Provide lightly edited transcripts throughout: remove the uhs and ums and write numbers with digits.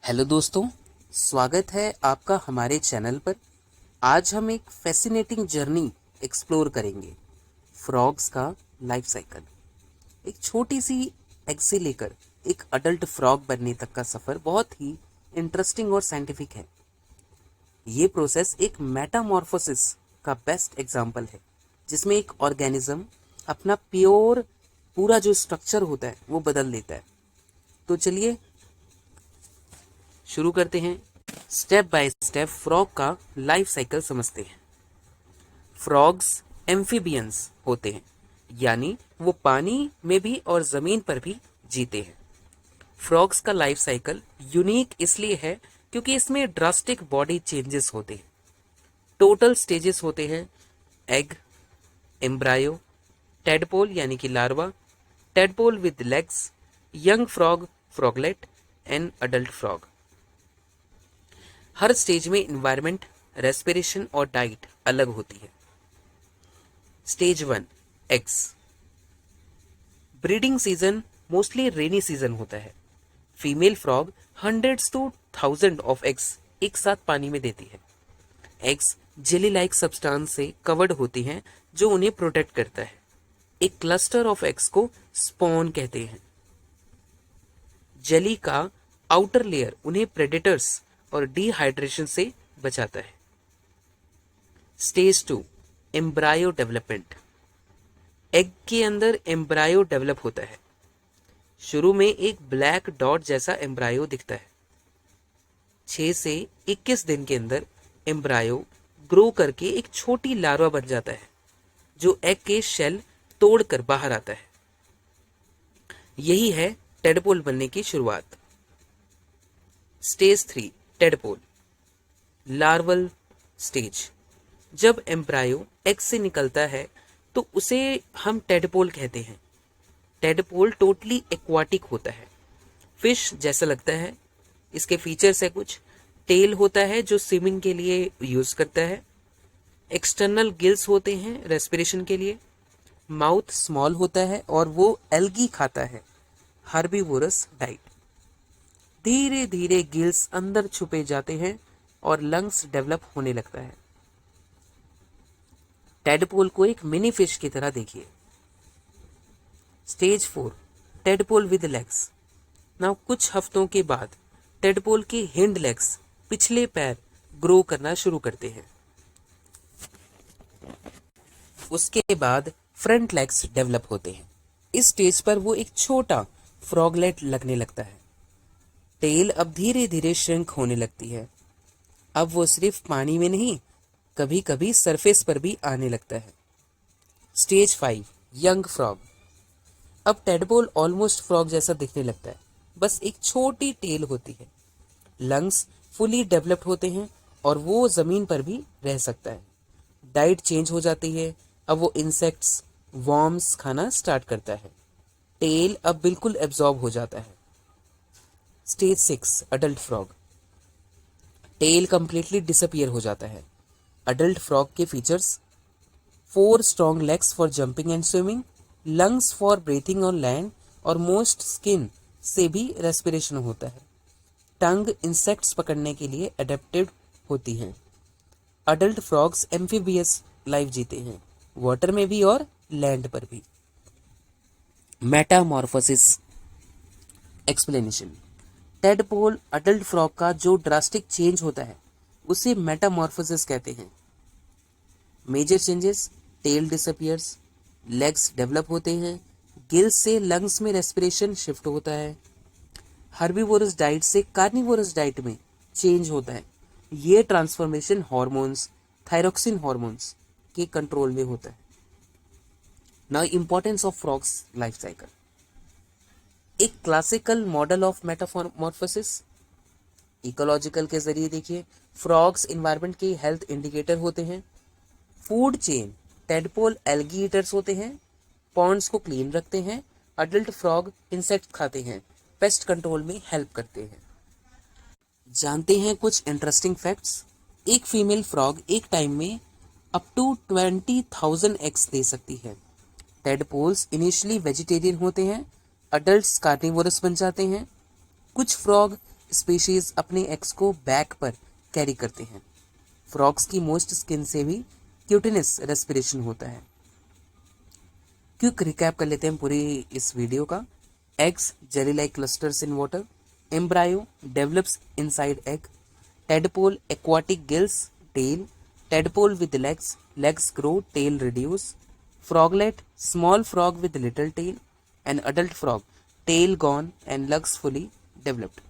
Hello दोस्तों, स्वागत है आपका हमारे चैनल पर। आज हम एक फैसिनेटिंग जर्नी एक्सप्लोर करेंगे, फ्रॉग्स का लाइफ साइकिल। एक छोटी सी एग से लेकर एक अडल्ट फ्रॉग बनने तक का सफ़र बहुत ही इंटरेस्टिंग और साइंटिफिक है। ये प्रोसेस एक मेटामॉर्फोसिस का बेस्ट एग्जाम्पल है, जिसमें एक ऑर्गेनिज्म अपना पूरा जो स्ट्रक्चर होता है वो बदल देता है। तो चलिए शुरू करते हैं। स्टेप बाय स्टेप फ्रॉग का लाइफ साइकिल समझते हैं। फ्रॉग्स एम्फीबियंस होते हैं, यानी वो पानी में भी और जमीन पर भी जीते हैं। फ्रॉग्स का लाइफ साइकिल यूनिक इसलिए है क्योंकि इसमें ड्रास्टिक बॉडी चेंजेस होते हैं। टोटल स्टेजेस होते हैं: एग, एम्ब्रायो, टेडपोल यानी कि larva, tadpole with legs, young frog, froglet and adult frog. हर स्टेज में इन्वायरमेंट, रेस्पिरेशन और डाइट अलग होती है। Stage 1 eggs. Breeding season mostly rainy season होता है। Female frog hundreds to thousand of eggs एक साथ पानी में देती है। एग्स जेली लाइक सब्सटेंस से कवर्ड होती हैं जो उन्हें प्रोटेक्ट करता है। एक क्लस्टर ऑफ एग्स को स्पॉन कहते हैं। जेली का आउटर लेयर उन्हें प्रेडेटर्स और डिहाइड्रेशन से बचाता है। Stage 2 embryo development. एग के अंदर एम्ब्रायो डेवलप होता है। शुरू में एक ब्लैक डॉट जैसा एम्ब्रायो दिखता है। 6 से 21 दिन के अंदर एम्ब्रायो ग्रो करके एक छोटी लार्वा बन जाता है, जो एग के शेल तोड़कर बाहर आता है। यही है टेडपोल बनने की शुरुआत। Stage 3 tadpole larval stage. जब एम्ब्रायो एग से निकलता है तो उसे हम टेडपोल कहते हैं। टेडपोल टोटली एक्वाटिक होता है, फिश जैसा लगता है। इसके फीचर्स है कुछ: टेल होता है जो स्विमिंग के लिए यूज करता है, एक्सटर्नल गिल्स होते हैं रेस्पिरेशन के लिए, माउथ स्मॉल होता है और वो एल्गी खाता है, हर्बीवोरस डाइट। धीरे धीरे गिल्स अंदर छुपे जाते हैं और लंग्स डेवलप होने लगता है। टेडपोल को एक मिनी फिश की तरह देखिए। Stage 4 tadpole with legs. Now कुछ हफ्तों के बाद टेडपोल के हिंड लेग्स, पिछले पैर, ग्रो करना शुरू करते हैं। उसके बाद फ्रंट लेग्स डेवलप होते हैं। इस स्टेज पर वो एक छोटा फ्रॉगलेट लगने लगता है। टेल अब धीरे धीरे श्रिंक होने लगती है। अब वो सिर्फ पानी में नहीं, कभी कभी सरफेस पर भी आने लगता है। Stage 5 young frog. अब टेडपोल ऑलमोस्ट फ्रॉग जैसा दिखने लगता है, बस एक छोटी टेल होती है। लंग्स फुली डेवलप्ड होते हैं और वो जमीन पर भी रह सकता है। डाइट चेंज हो जाती है। अब वो इंसेक्ट्स, वॉर्म्स खाना स्टार्ट करता है। टेल अब बिल्कुल एब्जॉर्ब हो जाता है। Stage 6 adult frog. Tail completely disappear हो जाता है। अडल्ट फ्रॉग के features: 4 strong legs for jumping and swimming, lungs for breathing on land और मोस्ट स्किन से भी रेस्पिरेशन होता है। टंग इंसेक्ट्स पकड़ने के लिए अडेप्टेड होती हैं। अडल्ट फ्रॉग्स एम्फीबियस लाइफ जीते हैं, वाटर में भी और लैंड पर भी। Metamorphosis explanation. Tadpole adult frog का जो ड्रास्टिक चेंज होता है उसे मेटामॉर्फोसिस कहते हैं। Major changes: tail disappears, legs develop होते हैं, गिल्स से लंग्स में रेस्पिरेशन शिफ्ट होता है, हर्बीवोरस डाइट से कार्निवोरस डाइट में चेंज होता है। ये ट्रांसफॉर्मेशन हार्मोन्स, थायरोक्सिन हार्मोन्स के कंट्रोल में होता है। Now importance of frogs life cycle. एक classical model of metamorphosis ecological के जरिए देखिए। फ्रॉग्स इन्वायरमेंट के हेल्थ इंडिकेटर होते हैं। Food chain: tadpole algae eaters होते हैं, पॉन्ड्स को क्लीन रखते हैं। अडल्ट फ्रॉग इंसेक्ट खाते हैं, पेस्ट कंट्रोल में हेल्प करते हैं। जानते हैं कुछ इंटरेस्टिंग फैक्ट्स। एक फीमेल फ्रॉग एक टाइम में अप टू 20,000 एग्स दे सकती है। टेडपोल्स इनिशियली वेजिटेरियन होते हैं, अडल्ट्स कार्निवोरस बन जाते हैं। कुछ फ्रॉग स्पीशीज अपने एग्स को बैक पर कैरी करते हैं। फ्रॉग्स की मोस्ट स्किन से भी क्यूटिनस रेस्पिरेशन होता है। क्विक रिकैप कर लेते हैं पूरी इस वीडियो का। Eggs jelly like clusters in water, embryo develops inside egg, tadpole aquatic gills, tail, tadpole with legs grow, tail reduce, froglet small frog with little tail, an adult frog tail gone and legs fully developed।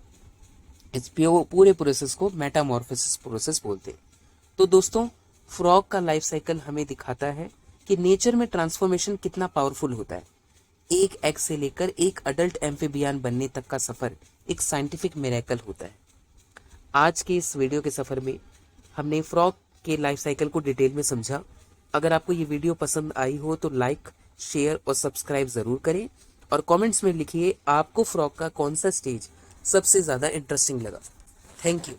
इस पूरे process को Metamorphosis process बोलते हैं। तो दोस्तों, frog का life cycle हमें दिखाता है कि नेचर में ट्रांसफॉर्मेशन कितना पावरफुल होता है। एक एग से लेकर एक अडल्ट एम्फीबियन बनने तक का सफर एक साइंटिफिक मिरेकल होता है। आज के इस वीडियो के सफर में हमने फ्रॉग के लाइफ साइकिल को डिटेल में समझा। अगर आपको ये वीडियो पसंद आई हो तो लाइक, शेयर और सब्सक्राइब जरूर करें और कमेंट्स में लिखिए आपको फ्रॉग का कौन सा स्टेज सबसे ज्यादा इंटरेस्टिंग लगा। Thank you.